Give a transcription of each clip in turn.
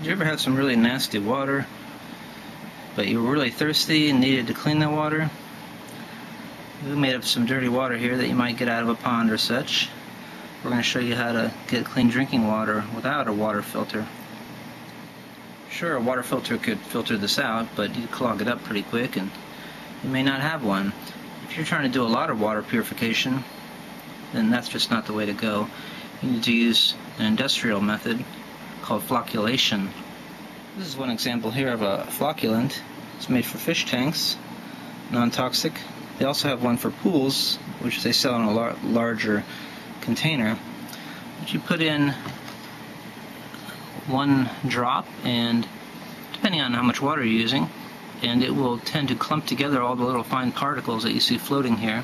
Did you ever have some really nasty water, but you were really thirsty and needed to clean that water? We made up some dirty water here that you might get out of a pond or such. We're going to show you how to get clean drinking water without a water filter. Sure, a water filter could filter this out, but you'd clog it up pretty quick and you may not have one. If you're trying to do a lot of water purification, then that's just not the way to go. You need to use an industrial method called flocculation. This is one example here of a flocculant. It's made for fish tanks, non-toxic. They also have one for pools, which they sell in a larger container. But you put in 1 drop, and depending on how much water you're using, and it will tend to clump together all the little fine particles that you see floating here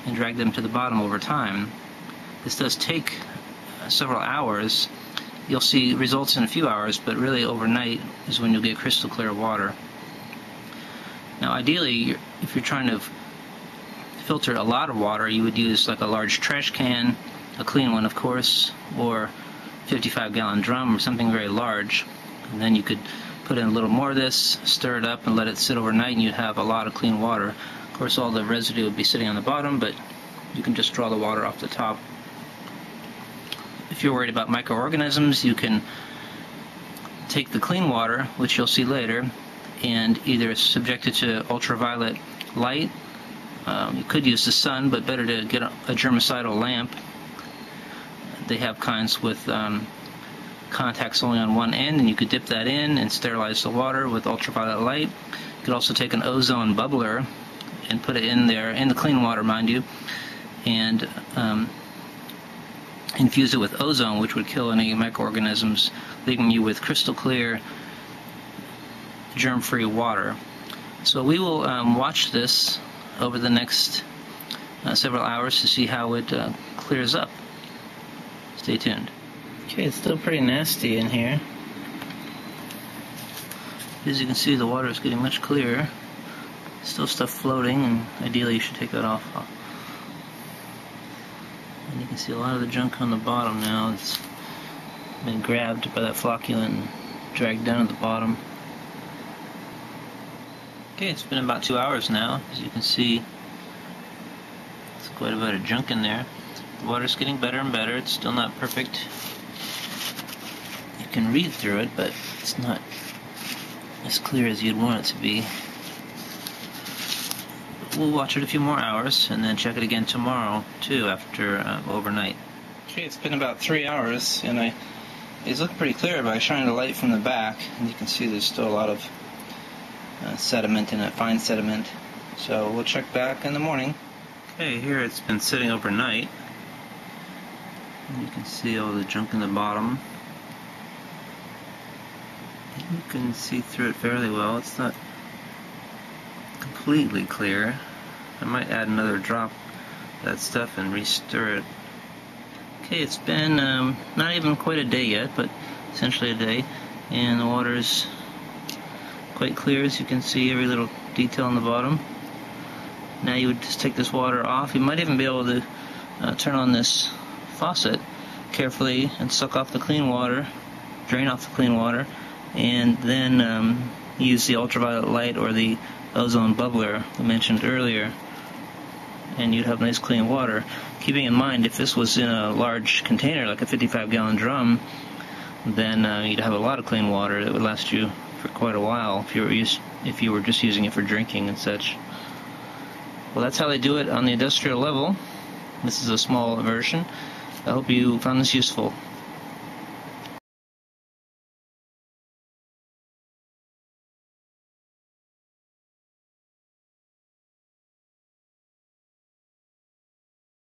and drag them to the bottom over time. This does take several hours. You'll see results in a few hours, but really overnight is when you'll get crystal clear water. Now ideally, if you're trying to filter a lot of water, you would use like a large trash can, a clean one of course, or 55-gallon drum or something very large. And then you could put in a little more of this, stir it up, and let it sit overnight, and you'd have a lot of clean water. Of course, all the residue would be sitting on the bottom, but you can just draw the water off the top. If you're worried about microorganisms, you can take the clean water, which you'll see later, and either subject it to ultraviolet light. You could use the sun, but better to get a germicidal lamp. They have kinds with contacts only on one end, and you could dip that in and sterilize the water with ultraviolet light. You could also take an ozone bubbler and put it in there, in the clean water, mind you, and infuse it with ozone, which would kill any microorganisms, leaving you with crystal clear, germ-free water. So we will watch this over the next several hours to see how it clears up. Stay tuned. Okay, it's still pretty nasty in here. As you can see, the water is getting much clearer. Still stuff floating, and ideally you should take that off. And you can see a lot of the junk on the bottom now. It's been grabbed by that flocculant and dragged down to the bottom. Okay, it's been about 2 hours now. As you can see, there's quite a bit of junk in there. The water's getting better and better. It's still not perfect. You can read through it, but it's not as clear as you'd want it to be. We'll watch it a few more hours and then check it again tomorrow too, after overnight. Okay, it's been about 3 hours, and it's looking pretty clear by shining the light from the back, and you can see there's still a lot of sediment in it, fine sediment. So we'll check back in the morning. Okay, here it's been sitting overnight, and you can see all the junk in the bottom. You can see through it fairly well. It's not completely clear. I might add another drop of that stuff and re-stir it. Okay, it's been not even quite a day yet, but essentially a day, and the water's quite clear. As you can see, every little detail on the bottom. Now you would just take this water off. You might even be able to turn on this faucet carefully and suck off the clean water, drain off the clean water, and then use the ultraviolet light or the ozone bubbler I mentioned earlier, and you'd have nice clean water. Keeping in mind, if this was in a large container like a 55-gallon drum, then you'd have a lot of clean water that would last you for quite a while if you were just using it for drinking and such. Well, that's how they do it on the industrial level. This is a small version. I hope you found this useful.